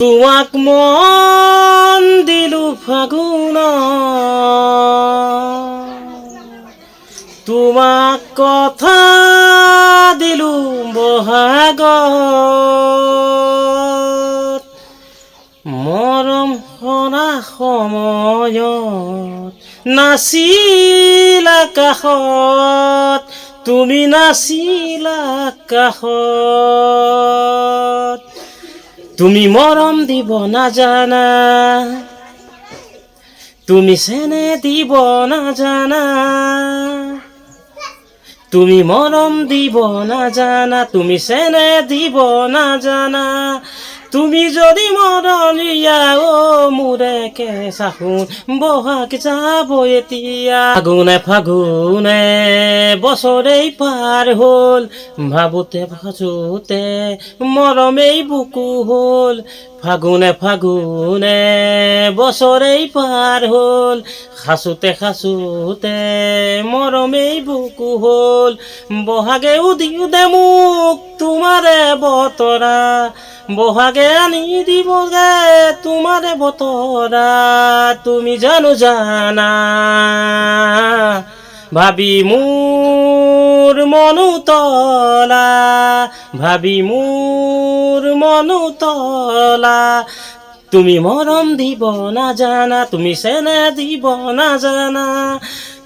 তোমাক মন দিলো ফাগুন, তোমাক কথা দিলো বহাগত, মৰম সনা সময়ত নাচিলা কাষত, তুমি নাচিলা কাষত। তুমি মৰম দিব নাজানা, তুমি চেনে দিব নাজানা, তুমি মৰম দিব নাজানা, তুমি চেনে দিব নাজানা। তুমি যদি মৰমিয়া ও মোৰে কেঁচা সোণ, বহাগ যাব এতিয়া। ফাগুনে ফাগুনে বছৰেই পাৰ হ'ল, ভাবোতে ভাজোতে মৰমেই বুকু হ'ল। ফাগুনে ফাগুনে বছৰেই পাৰ হ'ল, সাঁচোতে সাঁচোতে মৰমেই বুকু হ'ল। বহাগেও দিও দে মোক তোমাৰে বতৰা, বহাগে আনি দিবগে তোমাৰে বতৰা। তুমি জানো জানা ভাবি মোৰ মনো তলা, ভাবি মোৰ মনো তলা। তুমি মৰম দিব নাজানা, তুমি চেনে দিব নাজানা।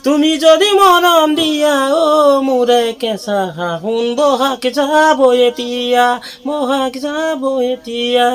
তুমি যদি মৰম দিয়া ও মোৰে কেঁচা সোণ, বহাগ যাব এতিয়া, বহাগ যাব এতিয়া।